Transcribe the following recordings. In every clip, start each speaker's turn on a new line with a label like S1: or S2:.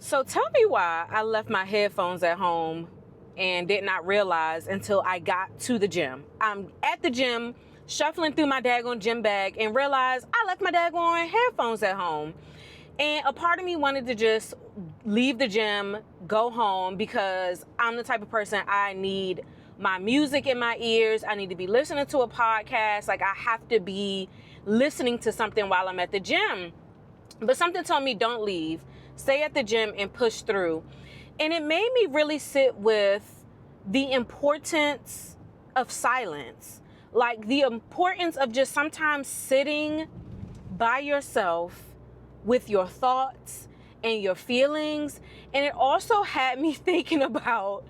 S1: So tell me why I left my headphones at home and did not realize until I got to the gym. I'm at the gym, shuffling through my daggone gym bag and realized I left my daggone headphones at home. And a part of me wanted to just leave the gym, go home, because I'm the type of person, I need my music in my ears. I need to be listening to a podcast. Like, I have to be listening to something while I'm at the gym. But something told me, don't leave. Stay at the gym and push through. And it made me really sit with the importance of silence. Like, the importance of just sometimes sitting by yourself with your thoughts and your feelings. And it also had me thinking about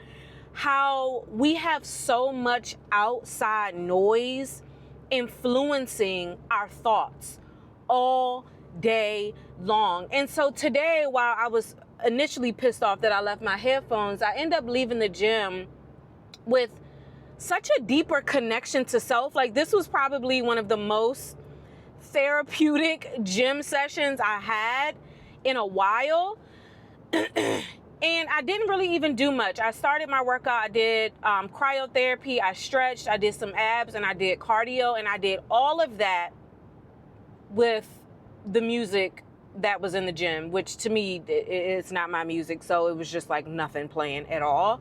S1: how we have so much outside noise influencing our thoughts all day long. And so today, while I was initially pissed off that I left my headphones, I ended up leaving the gym with such a deeper connection to self. Like, this was probably one of the most therapeutic gym sessions I had in a while. And I didn't really even do much. I started my workout. I did cryotherapy. I stretched. I did some abs and I did cardio. And I did all of that with the music that was in the gym, which to me, it's not my music. So it was just like nothing playing at all.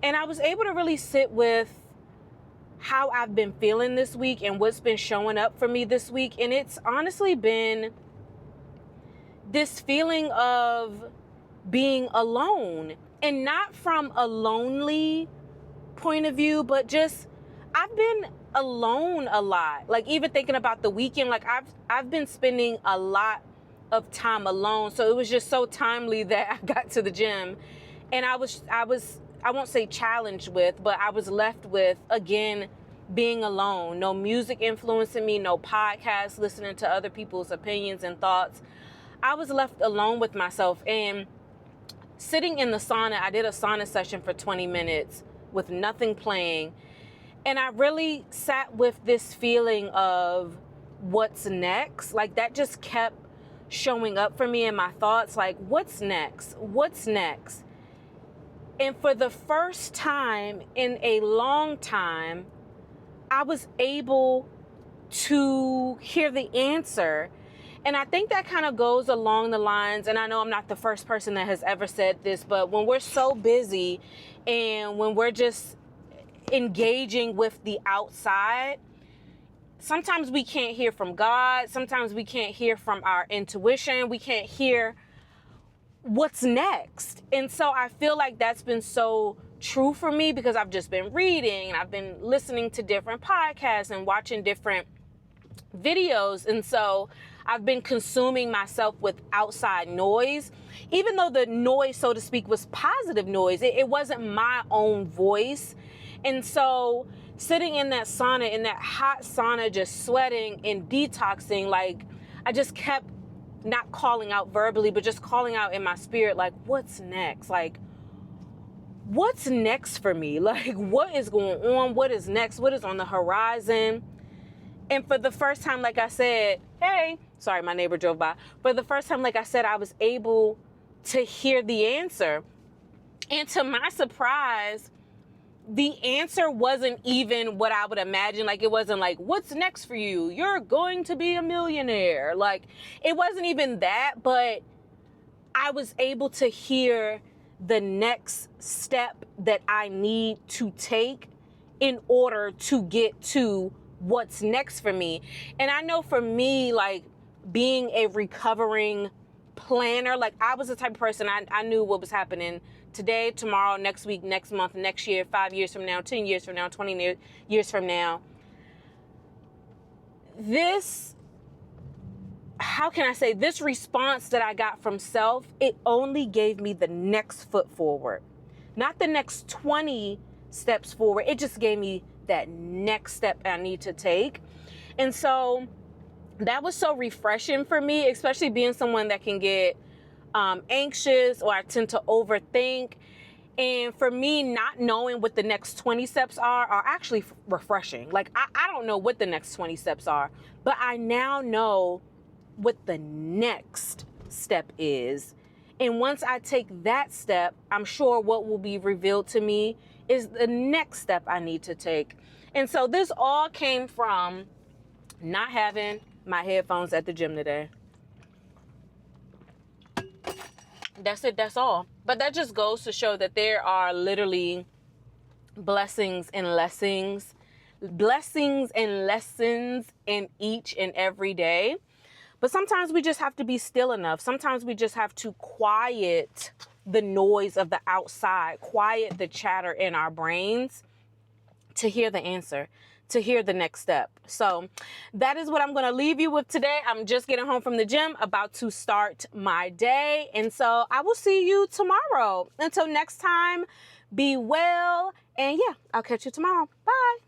S1: And I was able to really sit with how I've been feeling this week and what's been showing up for me this week. And it's honestly been this feeling of being alone, and not from a lonely point of view, but just I've been alone a lot. Like, even thinking about the weekend, like I've been spending a lot of time alone. So it was just so timely that I got to the gym and I won't say challenged with, but I was left with, again, being alone. No music influencing me, no podcasts, listening to other people's opinions and thoughts. I was left alone with myself. And sitting in the sauna, I did a sauna session for 20 minutes with nothing playing. And I really sat with this feeling of what's next. Like, that just kept showing up for me in my thoughts. Like, what's next? What's next? And for the first time in a long time, I was able to hear the answer. And I think that kind of goes along the lines, and I know I'm not the first person that has ever said this, but when we're so busy and when we're just engaging with the outside, sometimes we can't hear from God. Sometimes we can't hear from our intuition. We can't hear what's next. And so I feel like that's been so true for me because I've just been reading and I've been listening to different podcasts and watching different videos. And so I've been consuming myself with outside noise, even though the noise, so to speak, was positive noise. It wasn't my own voice. And so sitting in that sauna, in that hot sauna, just sweating and detoxing, like, I just kept not calling out verbally, but just calling out in my spirit, like, what's next? Like, what's next for me? Like, what is going on? What is next? What is on the horizon? And for the first time, like I said, hey, sorry, my neighbor drove by. For the first time, like I said, I was able to hear the answer. And to my surprise, the answer wasn't even what I would imagine. Like, it wasn't like, what's next for you? You're going to be a millionaire. Like, it wasn't even that, but I was able to hear the next step that I need to take in order to get to what's next for me. And I know for me, like, being a recovering planner, like, I was the type of person, I knew what was happening today, tomorrow, next week, next month, next year, 5 years from now, 10 years from now, 20 years from now. This, how can I say, this response that I got from self, it only gave me the next foot forward, not the next 20 steps forward. It just gave me that next step I need to take. And so that was so refreshing for me, especially being someone that can get anxious, or I tend to overthink. And for me, not knowing what the next 20 steps are actually refreshing. Like, I don't know what the next 20 steps are, but I now know what the next step is. And once I take that step, I'm sure what will be revealed to me is the next step I need to take. And so this all came from not having my headphones at the gym today. That's it. That's all. But that just goes to show that there are literally blessings and lessons in each and every day. But sometimes we just have to be still enough. Sometimes we just have to quiet the noise of the outside, quiet the chatter in our brains to hear the answer, to hear the next step. So that is what I'm going to leave you with today. I'm just getting home from the gym, about to start my day. And so I will see you tomorrow. Until next time, be well. And yeah, I'll catch you tomorrow. Bye.